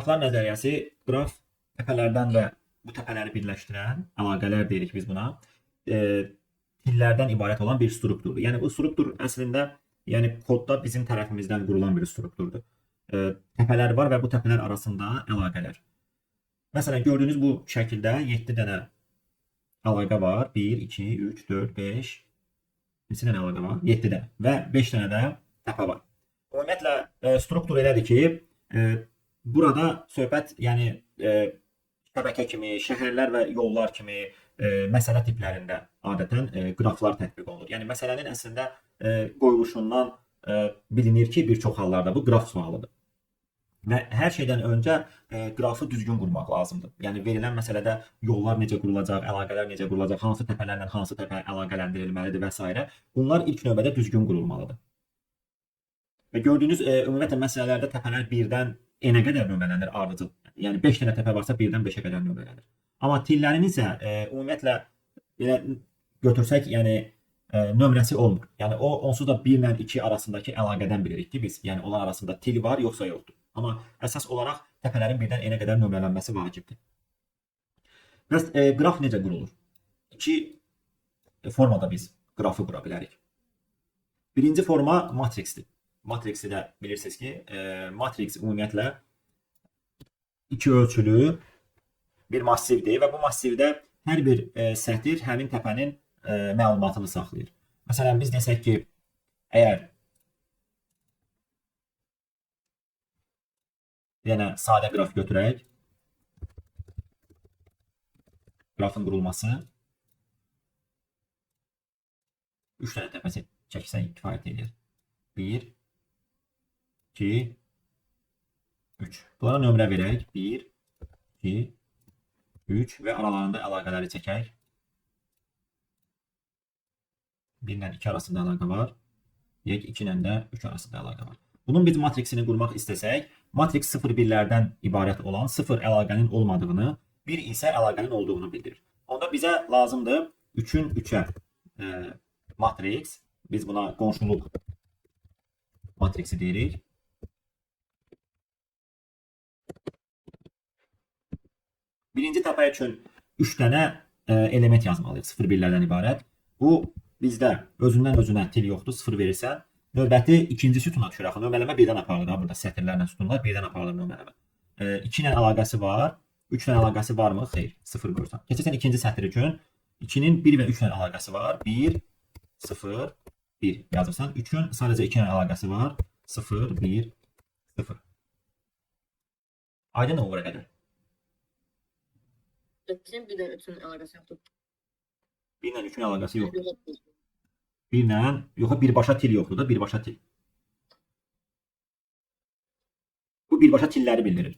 Qraflar nəzəriyyəsi, qraf təpələrdən və bu təpələri birləşdirən əlaqələr deyirik biz buna. Tillərdən ibarət olan bir strukturdur. Yəni bu struktur əslində kodda bizim tərəfimizdən qurulan bir strukturdur. Təpələr var və bu təpələr arasında əlaqələr. Məsələn, gördüyünüz bu şəkildə 7 dənə əlaqə var. 1, 2, 3, 4, 5. Neçə dənə əlaqə var? 7 dənə və 5 dənə də təpə var. Ümumiyyətlə struktur elədir ki, burada söhbət şəbəkə kimi, şəhərlər və yollar kimi məsələ tiplərində adətən qraflar tətbiq olunur. Yəni məsələnin əslində qoyuluşundan bilinir ki, bir çox hallarda bu qraf sualıdır. Və hər şeydən öncə qrafı düzgün qurmaq lazımdır. Yəni verilən məsələdə yollar necə qurulacaq, əlaqələr necə qurulacaq, hansı təpələrlə hansı təpə əlaqələndirilməlidir və s. Bunlar ilk növbədə düzgün qurulmalıdır. Və gördüyünüz ümumiyyətlə məsələlərdə təpələr 1-dən n-ə qədər nömrələnir ardıcıl. Yəni 5 dənə təpə varsa 1-dən 5-ə qədər nömrələnir. Amma tillərin isə ümumiyyətlə belə götürsək, nömrəsi olmur. Yəni o onsuz da 1 ilə 2 arasındakı əlaqədən bilirik ki, biz, yəni onlar arasında til var, yoxsa yoxdur. Amma əsas olaraq təpələrin 1-dən n-ə qədər nömrələnməsi vacibdir. Bəs qraf necə qurulur? İki formada biz qrafı qura bilərik. Birinci forma matriksdir. Matriksi də bilirsiniz ki, matriks ümumiyyətlə iki ölçülü bir massivdir və bu massivdə hər bir sətir həmin təpənin məlumatını saxlayır. Məsələn, biz desək ki, əgər sadə qraf götürək, qrafın qurulması 3 dənə təpəsi çəksən kifayət edir. 1, 2, 3. Bunlara nömrə verək. 1, 2, 3 və aralarında əlaqələri çəkək. 1 ilə 2 arasında əlaqə var. 2 ilə də 3 arasında əlaqə var. Bunun biz matriksini qurmaq istəsək, matriks 0-1-lərdən ibarət olan 0 əlaqənin olmadığını, 1 isə əlaqənin olduğunu bildirir. Onda bizə lazımdır 3-ün 3-ə matriks. Biz buna qonşuluq matriksi deyirik. Birinci təpə üçün 3 dənə element yazmalıyıq 0-1-lərdən ibarət. Bu bizdə özündən özünə til yoxdur, 0 verirsən. Növbəti ikinci sütuna düşür. Nömrələmə 1-dən aparılır. Burada sətirlərlə sütunlar 1-dən aparılır nömrələmə. 2 ilə əlaqəsi var. 3 ilə əlaqəsi varmı? Xeyr. 0 qoyursan. Keçirsən ikinci sətir üçün. 2-nin 1 və 3 ilə əlaqəsi var. 1, 0, 1 yazırsan. 3-ün sadəcə 2 ilə əlaqəsi var. 0, 1, 0. Aydın o bura qədər. 2-nin 1 ilə 3-ün əlaqəsi yoxdur. 1 ilə 3-ün əlaqəsi yoxdur. 1 ilə, yox, birbaşa til yoxdur da, birbaşa til. Bu birbaşa tilləri bildirir.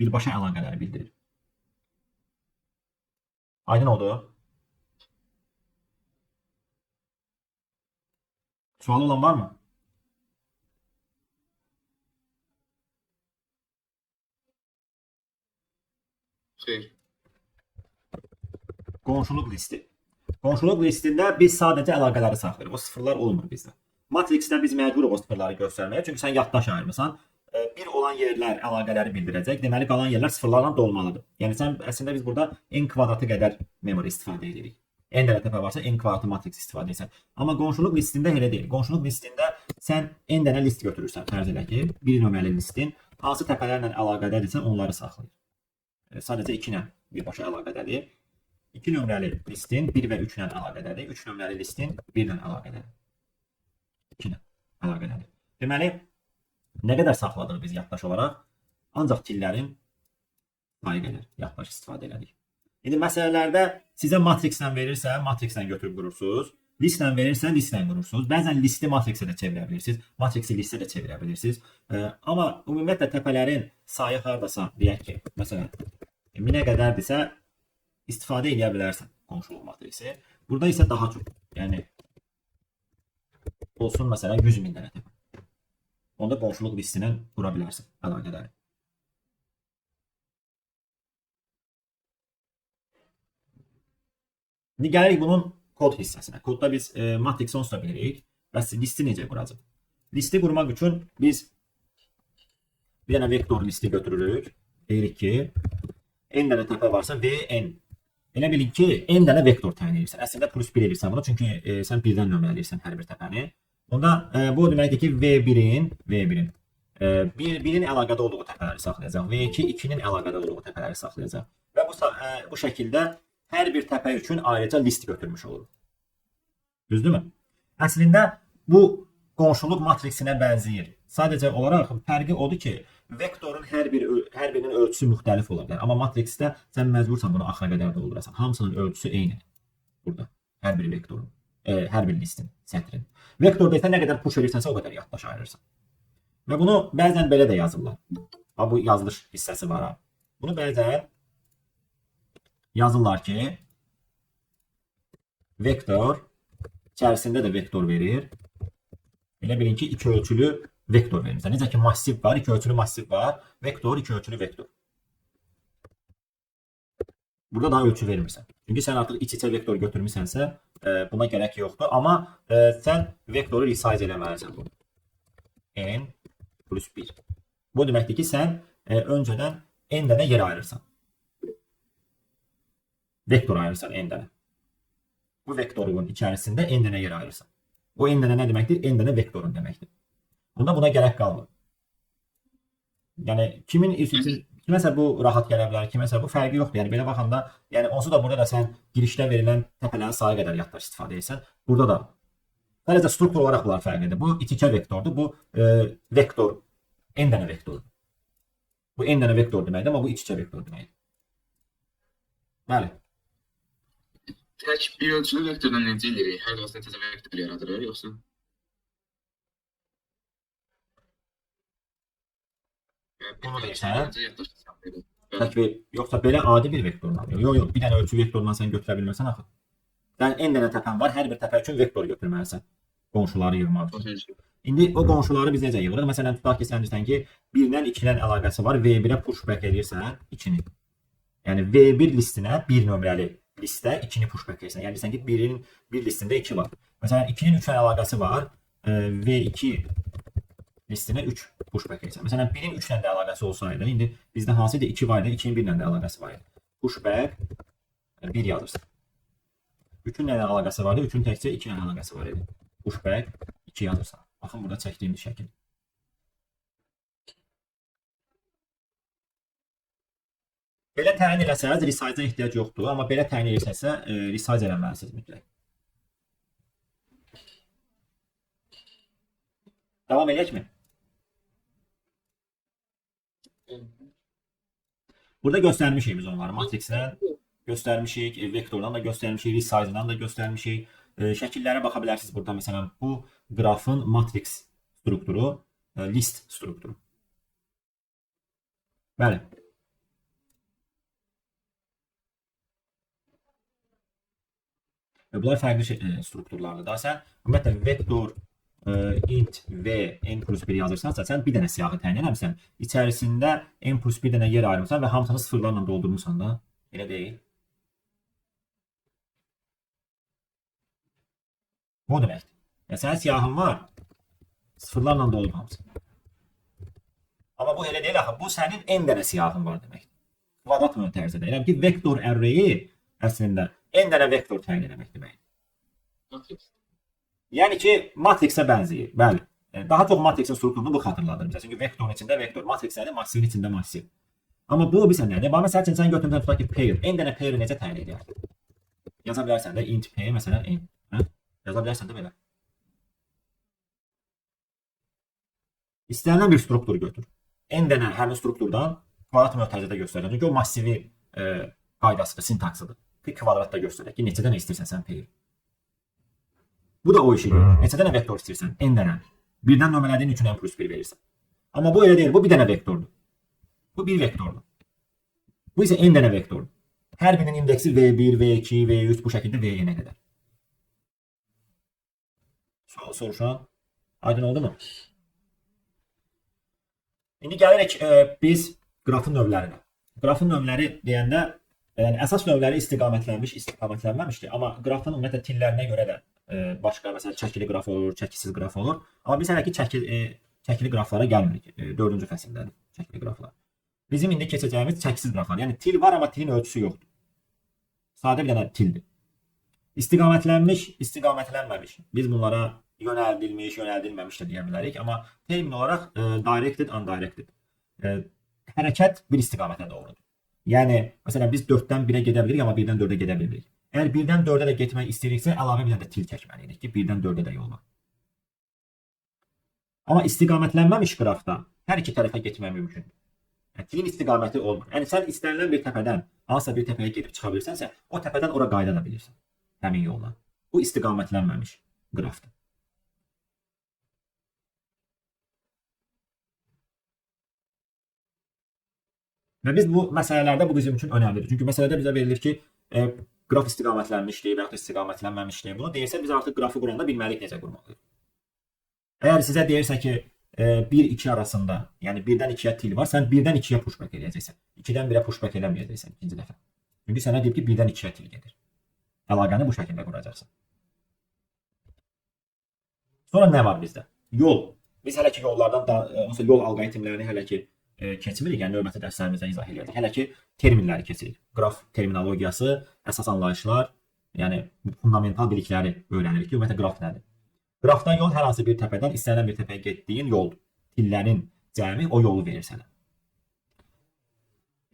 Birbaşa əlaqələri bildirir. Aydın oldu. Sualı olan var mı? Xeyr. Qonşuluq listi. Qonşuluq listində biz sadəcə əlaqələri saxlayırıq. O sıfırlar olmur bizdə. Matriksdə biz məcburuq o sıfırları göstərməyə. Çünki sən yaddaş ayırmısan. Bir olan yerlər əlaqələri bildirəcək. Deməli, qalan yerlər sıfırlarla dolmalıdır. Yəni, əslində biz burada n kvadratı qədər memory istifadə edirik. N dənə təpə varsa, n kvadratı matriks istifadə edirsən. Amma qonşuluq listində elə deyil. Qonşuluq listində sən n dənə list götürürsən. Fərz elə ki, bir nömrəli listin hansı təpələrlə əlaqədədirsə, onları saxlayır. Sadəcə 2 ilə birbaşa əlaqədədir. 2 nömrəli listin 1 və 3 ilə əlaqədədir. 3 nömrəli listin 1 ilə əlaqədədir. 2 ilə əlaqədədir. Deməli, nə qədər saxladıq biz yaddaş olaraq? Ancaq tillərin sayı qədər yaddaş istifadə elədik. İndi məsələlərdə sizə matrikslə verirsə, matrikslə götürüb qurursunuz. Listlə verirsə, listlə qurursunuz. Bəzən listi matriksə də çevirə bilirsiniz. Matriksi listə də çevirə bilirsiniz. Amma ümumiyyətlə təpələrin sayı hardasa, deyək ki, məsələn, 1000-ə qədərdirsə, istifadə edə bilərsən qonşuluq matriksi. Burada isə daha çox. Yəni olsun məsələn 100.000 dənə təpə. Onda qonşuluq listinə qura bilərsən əlaqələri. İndi gəlirik bunun kod hissəsinə. Kodda biz matriksi onsuz da bilirik. Bəs listi necə quracaq? Listi qurmaq üçün biz bir dənə vektor listi götürürük. deyirik ki, n dənə təpə varsa Vn. Elə bilin ki, n dənə vektor təyin edirsən. Əslində plus 1 edirsən bunu, çünki sən birdən nömrələyirsən hər bir təpəni. Onda bu deməkdir ki, V1-in birin əlaqədə olduğu təpələri saxlayacaq. V2 2-nin əlaqədə olduğu təpələri saxlayacaq. Və bu şəkildə hər bir təpə üçün ayrıca list götürmüş olur. Düzdürmü? Əslində bu qonşuluq matriksinə bənzəyir. Sadəcə olaraq fərqi odur ki, vektorun hər birinin ölçüsü müxtəlif ola bilər. Amma matriksdə sən məcbursan bunu axıra qədər doldurasan. Hamısının ölçüsü eyni. Burada hər bir vektorun, hər bir listin, sətrin. Vektorda isə nə qədər push edirsənsə o qədər yaddaş ayırırsan. Və bunu bəzən belə də yazırlar. Bu yazılış hissəsi var ha. Bunu bəzən yazırlar ki, vektor içərisində də vektor verir. Elə bilin ki, iki ölçülü vektor verirsən. Necə ki, massiv var, iki ölçülü massiv var. Vektor, iki ölçülü vektor. Burada daha ölçü vermirsən. Çünki sən artıq iç-içə vektor götürmüsənsə, buna gərək yoxdur. Amma sən vektoru resize eləməlisən bunu. N plus 1. Bu deməkdir ki, sən öncədən n dənə yer ayırırsan. Vektor ayırırsan n dənə. Bu vektorun içərisində n dənə yer ayırırsan. O n dənə nə deməkdir? N dənə vektorun deməkdir. Bunda buna gərək qalmır. Yəni kiməsə bu rahat gələ bilər, kiməsə bu fərqi yoxdur. Yəni belə baxanda, yəni onsuz da burada da sən girişdə verilən təpələrin sayı qədər yaddaş istifadə edirsən. Burada da sadəcə struktur olaraq bunlar fərqlidir. Bu iç-içə vektordur, bu vektor n dənə vektordur. Bu n dənə vektor deməkdir, amma bu iç-içə vektor deməkdir. Bəli. Tək bir ölçülü vektordan necə eləyirik? Hər dəfə təzə vektor yaradırıq, yoxsa? Bunu deyirsən, yoxsa belə adi bir vektordan. Yox, bir dənə ölçü vektorundan sən götürə bilmirsən axı. Sən n dənə təpən var, hər bir təpə üçün vektor götürməlisən. Qonşuları yığmaq üçün. İndi o qonşuları biz necə yığırıq? Məsələn, tutaq ki, sən deyirsən ki, 1-dən 2-dən əlaqəsi var, V1-ə pushback edirsən 2-ni. Yəni V1 listinə 1 nömrəli listə 2-ni pushback edirsən. Yəni deyirsən ki, 1-in bir listində 2 var. Məsələn, 2-nin 3-lə əlaqəsi var, V2 listinə 3 pushback edirsən. Məsələn, 1-in 3-lə də əlaqəsi olsaydı, indi bizdə hansı idi? 2 var idi, 2-nin 1-lə də əlaqəsi var idi. Pushback 1 yazırsan. 3-ün nə əlaqəsi var idi? 3-ün təkcə 2 ilə əlaqəsi var idi. Pushback 2 yazırsan. Baxın burada çəkdiyimiz şəkil. Belə təyin eləsəniz resize-a ehtiyac yoxdur, amma belə təyin eləsənsə resize eləməlisiniz mütləq. Davam edək mi? Burada göstərmişik biz onları. Matrixdən göstərmişik, vektordan da göstərmişik, resize-dan da göstərmişik. Şəkillərə baxa bilərsiniz burada. Məsələn, bu qrafın matrix strukturu, list strukturu. Bəli. Bunlar fərqli strukturlardır. Daha sən ümumiyyətlə vektor int v n plus 1 yazırsansa, sən bir dənə siyahı təyin eləmirsən. İçərisində n plus 1 dənə yer ayırmısan və hamısını sıfırlarla doldurmuşsan da. Elə deyil. Bu deməkdir. Yəni, sənin siyahın var, sıfırlarla dolub hamısı. Amma bu elə deyil axı, bu sənin n dənə siyahın var deməkdir. Kvadrat mötərizədə. Elə ki, vektor array əslində n dənə vektor təyin eləmək deməkdir. Yəni ki, matrixə bənzəyir. Bəli. Daha çox matrixin strukturunu bu xatırladır bizə. Çünki vektorun içində vektor, matrixlərin massivin içində massiv. Amma bu bilsən nədir? Məsələn üçün sən götürürsən tutaq ki, pair. N dənə pair necə təyin edərsən? Yaza bilərsən də int pair məsələn n. Yaza bilərsən də belə. İstənilən bir struktur götür. N dənə həmin strukturdan kvadrat mötərizədə göstərir. Çünki o massivi qaydasıdır, sintaksıdır. Kvadratda göstərir ki, neçə dənə istəyirsən sən pair. Bu da o işi görür. Neçə dənə vektor istəyirsən? N dənə. Birdən nömrələdiyin üçün n plus 1 verirsən. Amma bu elə deyil. Bu bir dənə vektordur. Bu bir vektordur. Bu isə n dənə vektordur. Hər birinin indeksi V1, V2, V3 bu şəkildə V'yə qədər. Sual soruşan. Aydın oldu mu? İndi gəlirik biz qrafın növlərinə. Qrafın növləri deyəndə yəni əsas növləri istiqamətlənməmişdir. Amma qrafın ümumiyyətlə tillərinə görə də başqa məsələn çəkili qraf olur, çəkisiz qraf olur. Amma biz hələ ki çəkili qraflara gəlmirik. 4-cü fəsildədir çəkili qraflar. Bizim indi keçəcəyimiz çəksiz qraflar. Yəni til var, amma tilin ölçüsü yoxdur. Sadə bir dənə tildir. İstiqamətlənmiş, istiqamətlənməmiş. Biz bunlara yönəldilmiş, yönəldilməmiş də deyə bilərik. Amma termin olaraq directed, undirected. Hərəkət bir istiqamətə doğrudur. Yəni, məsələn, biz 4-dən 1-ə gedə bilirik, amma 1-dən 4-ə gedə bilmirik. Əgər 1-dən 4-ə də getmək istəyiriksə, əlavə bir dənə də til çəkməliyik ki, 1-dən 4-ə də yol var. Amma istiqamətlənməmiş qrafda hər iki tərəfə getmək mümkündür. Yəni, tilin istiqaməti olmur. Yəni, sən istənilən bir təpədən hansısa bir təpəyə gedib çıxa bilirsənsə, o təpədən ora qayıda da bilirsən. Həmin yolla. Bu istiqamətlənməmiş qrafdır. Və biz bu məsələlərdə bu bizim üçün önəmlidir. Çünki məsələdə bizə verilir ki, qraf istiqamətlənmişdir və ya istiqamətlənməmişdir. Bunu deyirsə, biz artıq qrafı quranda bilməliyik necə qurmalıyıq. Əgər sizə deyirsə ki, 1-2 arasında, yəni 1-dən 2-yə til var, sən 1-dən 2-yə pushback eləyəcəksən. 2-dən 1-ə pushback eləməyəcəksən ikinci dəfə. Çünki sənə deyib ki, 1-dən 2-yə til gedir. Əlaqəni bu şəkildə quracaqsan. Sonra nə var bizdə? Yol. Biz hələ ki yollardan, yol alqoritmlərini hələ ki keçmirik, yəni növbəti dərslərimizdə izah edəcəyik. Hələ ki terminləri keçirik. Qraf terminologiyası, əsas anlayışlar, yəni fundamental bilikləri öyrənirik ki, ümumiyyətlə qraf nədir? Qrafdan yol hər hansı bir təpədən istənilən bir təpəyə getdiyin yoldur. Tillərin cəmi o yolu verir sənə.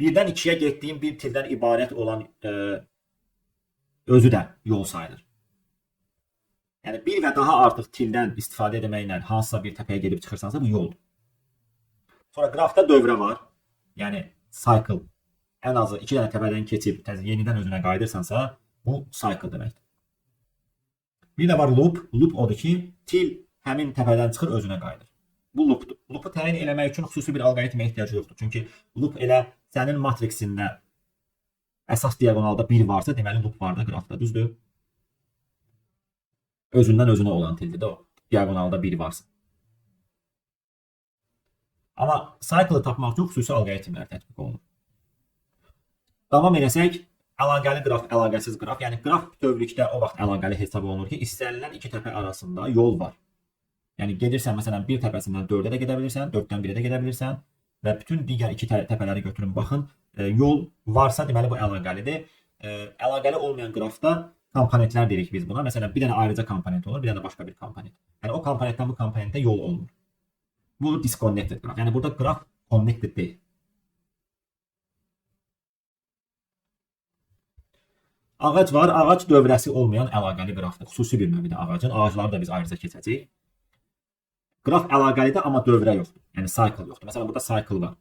1-dən 2-yə getdiyin bir tildən ibarət olan özü də yol sayılır. Yəni bir və daha artıq tildən istifadə etməklə hansısa bir təpəyə gedib çıxırsansa bu yoldur. Sonra qrafda dövrə var. Yəni cycle. Ən azı 2 dənə təpədən keçib yenidən özünə qayıdırsansa, bu cycle deməkdir. Bir də var loop. Loop odur ki, til həmin təpədən çıxır, özünə qayıdır. Bu loopdur. Loopu təyin eləmək üçün xüsusi bir alqoritmə ehtiyacı yoxdur. Çünki loop elə sənin matriksində əsas diagonalda 1 varsa, deməli loop var da qrafda, düzdür? Özündən özünə olan tildir də o. Diagonalda 1 varsa. Amma cycle-ı tapmaq üçün xüsusi alqoritmlər tətbiq olunur. Davam eləsək, əlaqəli qraf, əlaqəsiz qraf. Yəni qraf bütövlükdə o vaxt əlaqəli hesab olunur ki, istənilən iki təpə arasında yol var. Yəni gedirsən məsələn bir təpəsindən 4-ə də gedə bilirsən, 4-dən 1-ə də gedə bilirsən və bütün digər iki təpələri götürün baxın. Yol varsa deməli bu əlaqəlidir. Əlaqəli olmayan qrafda komponentlər deyirik biz buna. Məsələn bir dənə ayrıca komponent olur, bir dənə başqa bir komponent. Yəni o komponentdən bu komponentə yol olmur. Bu disconnected qraf. Yəni burada qraf connected deyil. Ağac var. Ağac dövrəsi olmayan əlaqəli qrafdır. Xüsusi bir növüdür ağacın. Ağacları da biz ayrıca keçəcəyik. Qraf əlaqəlidir, amma dövrə yoxdur. Yəni cycle yoxdur. Məsələn burada cycle var.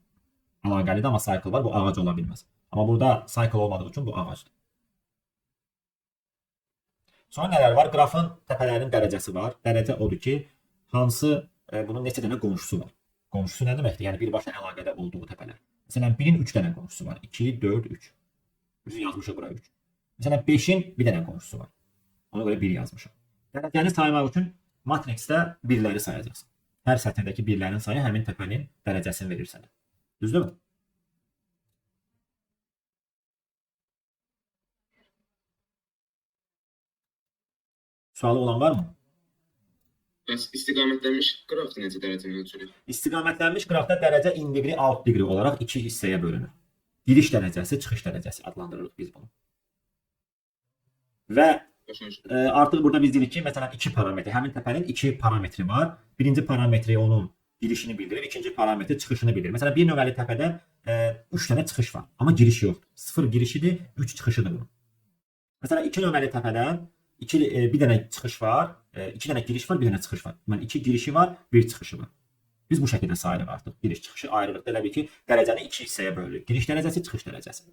Əlaqəlidir, amma cycle var. Bu ağac ola bilməz. Amma burada cycle olmadığı üçün bu ağacdır. Sonra nələr var? Qrafın təpələrinin dərəcəsi var. Dərəcə odur ki, hansı bunun neçə dənə qonşusu var. Qonşusu nə deməkdir? Yəni birbaşa əlaqədə olduğu təpələr. Məsələn 1-in 3 dənə qonşusu var. 2, 4, 3. Biz yazmışıq bura 3. Məsələn 5-in bir dənə qonşusu var. Ona görə 1 yazmışıq. Dərəcəni saymaq üçün matriksdə birləri sayacaqsın. Hər sətirdəki birlərin sayı həmin təpənin dərəcəsini verir sənə. Düzdürmü? Sualı olan var mı? Bəs istiqamətlənmiş qrafda necə dərəcəni ölçülür? İstiqamətlənmiş qrafda dərəcə in degree, out degree olaraq iki hissəyə bölünür. Giriş dərəcəsi, çıxış dərəcəsi adlandırırıq biz bunu. Və artıq burada biz deyirik ki, məsələn 2 parametr, həmin təpənin 2 parametri var. Birinci parametri onun girişini bildirir, ikinci parametri çıxışını bildirir. Məsələn bir nömrəli təpədə 3 dənə çıxış var, amma giriş yoxdur. 0 girişidir, 3 çıxışıdır bunun. Məsələn 2 nömrəli təpədən bir dənə çıxış var, 2 dənə giriş var, bir dənə çıxış var. Deməli 2 girişi var, 1 çıxışı var. Biz bu şəkildə sayırıq artıq. Giriş çıxışı ayırırıq. Elə bil ki, dərəcəni 2 hissəyə bölürük. Giriş dərəcəsi, çıxış dərəcəsi.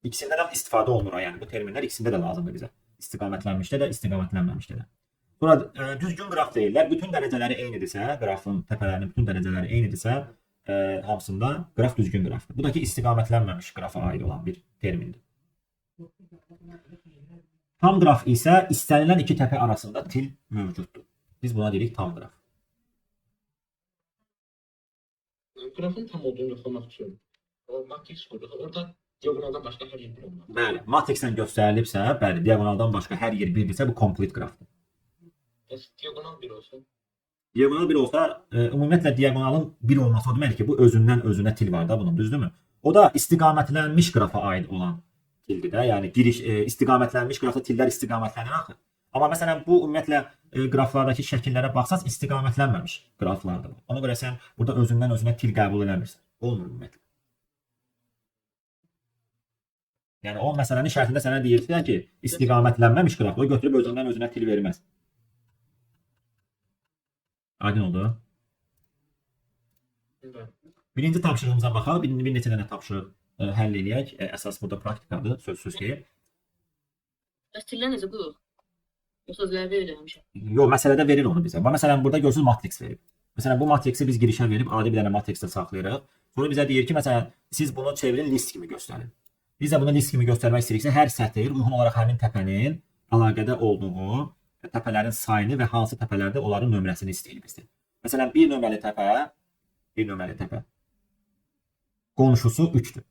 İkisindən də istifadə olunur. Yəni bu terminlər ikisində də lazımdır bizə. İstiqamətlənmişdə də, istiqamətlənməmişdə də. Sonra düzgün qraf deyirlər. Bütün dərəcələri eynidirsə, qrafın təpələrinin bütün dərəcələri eynidirsə, hamısında qraf düzgün qrafdır. Bu da ki, istiqamətlənməmiş qrafa aid olan bir termindir. Tam qraf isə istənilən iki təpə arasında til mövcuddur. Biz buna deyirik tam qraf. Qrafın tam olduğunu yoxlamaq üçün o matrix qurduq. Orada diagonaldan başqa hər yer bir olmalı. Bəli, matrixdən göstərilibsə, bəli, diagonaldan başqa hər yer birdirsə bu complete qrafdır. Bəs diagonal bir olsun. Diagonal 1 olsa, ümumiyyətlə diagonalın 1 olması o deməkdir ki, bu özündən özünə til var da bunun, düzdürmü? O da istiqamətlənmiş qrafa aid olan tildir də. Yəni giriş istiqamətlənmiş qrafda tillər istiqamətlənir axı. Amma məsələn bu ümumiyyətlə qraflardakı şəkillərə baxsaz istiqamətlənməmiş qraflardır. Ona görə sən burada özündən özünə til qəbul eləmirsən. Olmur ümumiyyətlə. Yəni o məsələnin şərtində sənə deyirsən ki, istiqamətlənməmiş qraf o götürüb özündən özünə til verməz. Aydın oldu. Evet. Birinci tapşırığımıza baxaq. Bir neçə dənə tapşırıq həll eləyək. Əsas burada praktikadır, sözsüz ki. Bəs tillər necə qurur? Yoxsa özləri verir həmişə? Yox, məsələdə verir onu bizə. Məsələn, burada görürsünüz matrix verib. Məsələn, bu matrixi biz girişə verib adi bir dənə matrixdə saxlayırıq. Sonra bizə deyir ki, məsələn, siz bunu çevirin list kimi göstərin. Biz də bunu list kimi göstərmək istəyiriksə, hər sətir uyğun olaraq həmin təpənin əlaqədə olduğu təpələrin sayını və hansı təpələrdə onların nömrəsini istəyir bizdən. Məsələn, bir nömrəli təpə qonşusu 3-dür.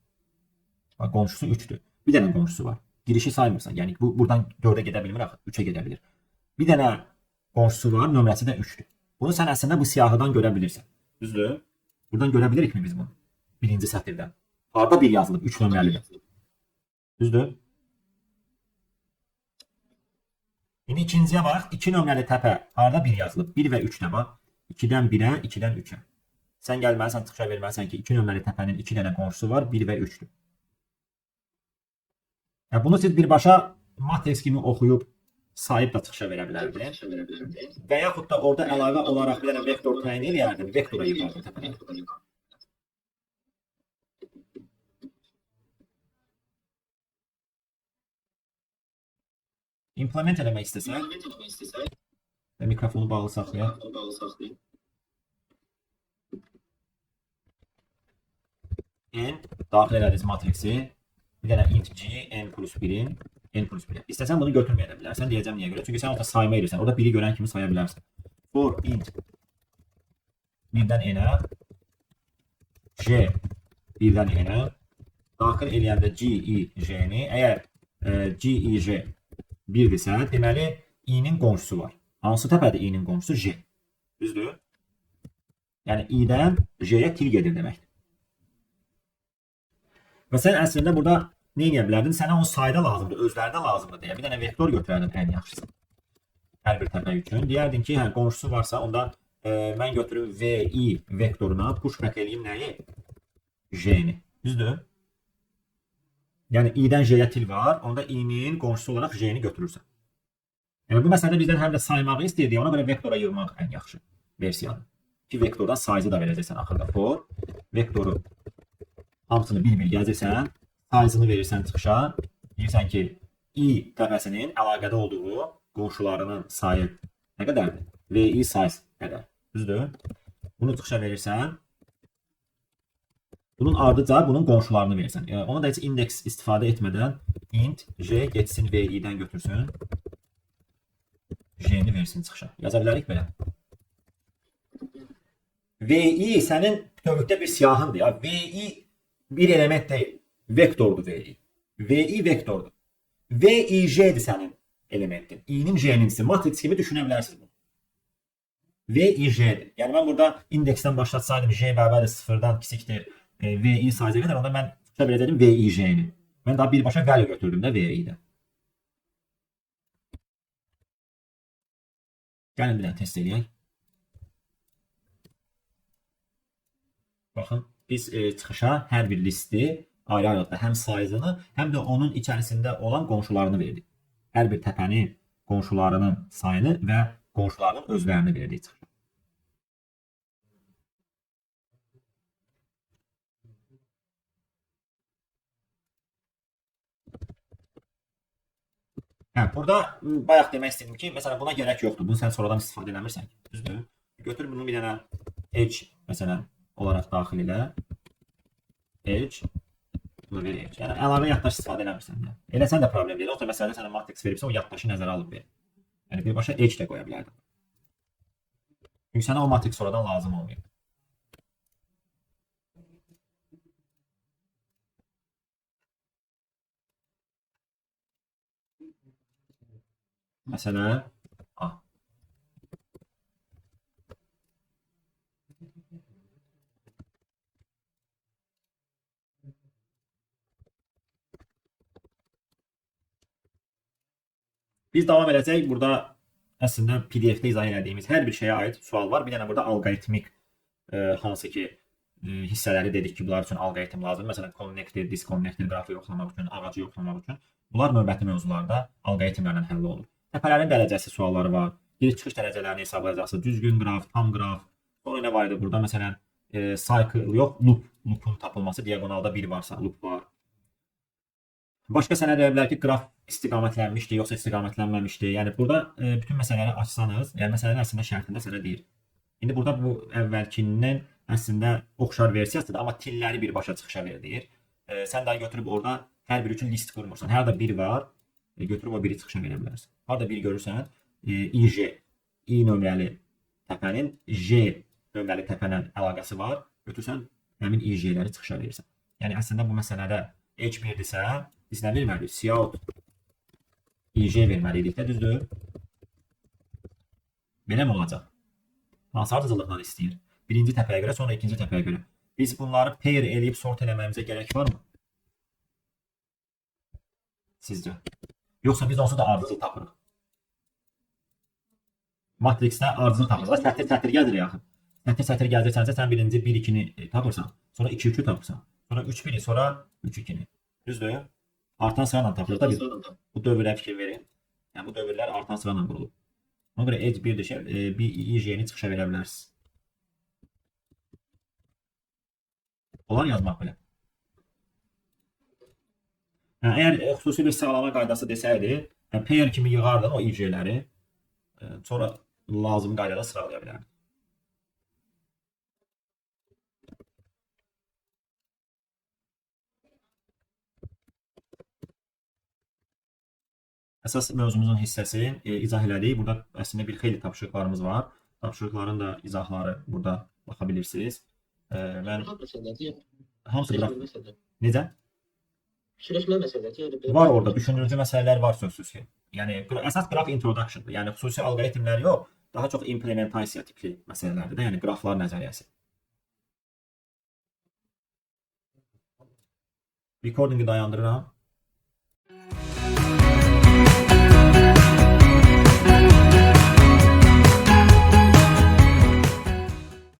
Bax, qonşusu 3-dür. Bir dənə qonşusu var. Girişi saymırsan. Yəni bu buradan 4-ə gedə bilmir axı, 3-ə gedə bilir. Bir dənə qonşusu var, nömrəsi də 3-dür. Bunu sən əslində bu siyahıdan görə bilirsən. Düzdür? Buradan görə bilirikmi biz bunu? Birinci sətirdən. Harda 1 yazılıb, 3 nömrəlidir. Düzdür? İndi ikinciyə bax, 2 nömrəli təpə harda 1 yazılıb? 1 və 3-də bax. 2-dən 1-ə, 2-dən 3-ə. Sən gəlməlisən, çıxışa verməlisən ki, 2 nömrəli təpənin 2 dənə qonşusu var, 1 və 3-dür. Yəni bunu siz birbaşa matrix kimi oxuyub sayıb da çıxışa verə bilərdiniz. Və yaxud da orada əlavə olaraq bir dənə vektor təyin eləyərdin, vektora yığardın təpəyə. İmplement eləmək istəsək və mikrofonu bağlı saxlayaq. N daxil elədiniz matrixi. Bir dənə int g n plus 1'in n plus 1'e. İstəsən bunu götürməyə də bilərsən. Deyəcəm niyə görə? Çünki sən orada sayma edirsən. Orada 1'i görən kimi saya bilərsən. For int 1-dən n-ə j 1-dən n-ə daxil eləyəndə g i j-ni əgər g i j 1-dirsə, deməli i-nin qonşusu var. Hansı təpədir i-nin qonşusu? J. Düzdür? Yəni i-dən j-yə til gedir deməkdir. Və sən əslində burada nə edə bilərdin? Sənə o sayda lazımdır, özlərdə lazımdır deyə. Bir dənə vektor götürərdin ən yaxşısı. Hər bir təpə üçün. Deyərdin ki, hə, qonşusu varsa, onda mən götürüm vi vektoruna pushback eləyim nəyi? J-ni. Düzdür? Yəni i-dən j-yə til var, onda i-nin qonşusu olaraq j-ni götürürsən. Yəni bu məsələdə bizdən həm də saymağı istəyir, ona görə vektora yığmaq ən yaxşı versiyadır. Ki vektordan sayıcı da verəcəksən axırda. For vektoru hamısını bir-bir gəzirsən, sayısını verirsən çıxışa. Deyirsən ki, i təpəsinin əlaqədə olduğu qonşularının sayı nə qədərdir? Vi sayısı qədər. Düzdür? Bunu çıxışa verirsən. Bunun ardıca bunun qonşularını verirsən. Ona da heç indeks istifadə etmədən int j getsin vi-dən götürsün. J-ni versin çıxışa. Yaza bilərik belə. Vi sənin bütövlükdə bir siyahındır. Ya. Vi bir element deyil. Vektordur vi. Vi vektordur. Vij-dir sənin elementin. I-nin j-ninsi. Matrix kimi düşünə bilərsiniz bunu. Vij-dir. Yəni mən burada indeksdən başlatsaydım j bərabərdir 0-dan kiçikdir vi sayıca qədər, onda mən çıxışa verəcəydim vij-ni. Mən daha birbaşa value götürdüm də vi-də. Gəlin bir dənə test edək. Baxın, biz çıxışa hər bir listi ayrı-ayrılıqda həm sayıcını, həm də onun içərisində olan qonşularını verdik. Hər bir təpənin qonşularının sayını və qonşularının özlərini verdik çıxışa. Hə, burada bayaq demək istədim ki, məsələn buna gərək yoxdur. Bunu sən sonradan istifadə eləmirsən ki, düzdür? Götür bunu bir dənə edge məsələn olaraq daxil elə. Edge bunu ver edge. Yəni əlavə yaddaş istifadə eləmirsən. Yəni. Eləsən də problem deyil. Yoxsa məsələdə sənə matrix veribsə o yaddaşı nəzərə alıb verir. Yəni birbaşa edge də qoya bilərdin. Çünki sənə o matrix sonradan lazım olmayıb. Məsələn, A. Biz davam edəcək. Burada əslində PDF-də izah etdiyimiz hər bir şeyə aid sual var. Bir dənə burada alqoritmik hansı ki hissələri dedik ki, bunlar üçün alqoritm lazımdır. Məsələn, connected, disconnected qrafı yoxlamaq üçün, ağacı yoxlamaq üçün. Bunlar növbəti mövzularda alqoritmlərlə həll olunur. Təpələrin dərəcəsi sualları var. Giriş-çıxış dərəcələrini hesablayacaqsınız. Düzgün qraf, tam qraf. Sonra nə var idi burada? Məsələn, cycle yox, loopun tapılması. Diagonalda 1 varsa loop var. Başqa sənə deyə bilər ki, qraf istiqamətlənmişdi, yoxsa istiqamətlənməmişdi. Yəni burada bütün məsələləri açsanız, yəni məsələnin əslində şərtində sənə deyir. İndi burada bu əvvəlkindən əslində oxşar versiyasıdır, amma tilləri birbaşa çıxışa verir. Sən daha götürüb orada hər biri üçün list qurmursan. Hər da 1 var, götürüb o biri çıxışa verə bilərsən. Harda 1 görürsən, IJ, I nömrəli təpənin J nömrəli təpələ əlaqəsi var. Götürsən, həmin IJ-ləri çıxışa verirsən. Yəni əslində bu məsələdə H1-dirsə, biz nə verməliyik? Cout IJ verməliydik də, düzdür? Belə mi olacaq? Hansı ardıcıllıqdan istəyir? Birinci təpəyə görə, sonra ikinci təpəyə görə. Biz bunları pair eləyib sort eləməyimizə gərək varmı? Sizcə? Yoxsa biz onsuz da ardıcıl tapırıq? Matrixdə ardıcıl tapırıq. Sətir gəlir yaxın. Sətir gəzirsənsə, sən birinci 1-2-ni tapırsan. Sonra 2-3-ü tapırsan. Sonra 3-1-i, sonra 3-2-ni. Düzdür? Artan sırayla tapırıq da biz. Bu dövrlərə fikir verin. Yəni bu dövrlər artan sırayla qurulub. Ona görə edge 1-dir, bir IJ-ni çıxışa verə bilərsiniz. Olar yazmaq belə. Əgər xüsusi bir sıralama qaydası desəydi, pair kimi yığardın o IJ-ləri, sonra lazım qaydada sıralaya bilərdin. Əsas mövzumuzun hissəsi izah elədik. Burada əslində bir xeyli tapşırıqlarımız var. Tapşırıqların da izahları burada baxa bilirsiniz. Mən hamısı qraf. Necə? Fikirləşmə məsələsi. Var orada düşündürücü məsələlər var sözsüz ki. Yəni əsas qraf introduction'dır. Yəni xüsusi alqoritmlər yox, daha çox implementasiya tipli məsələlərdir də, yəni qraflar nəzəriyyəsi. Recordingi dayandırıram.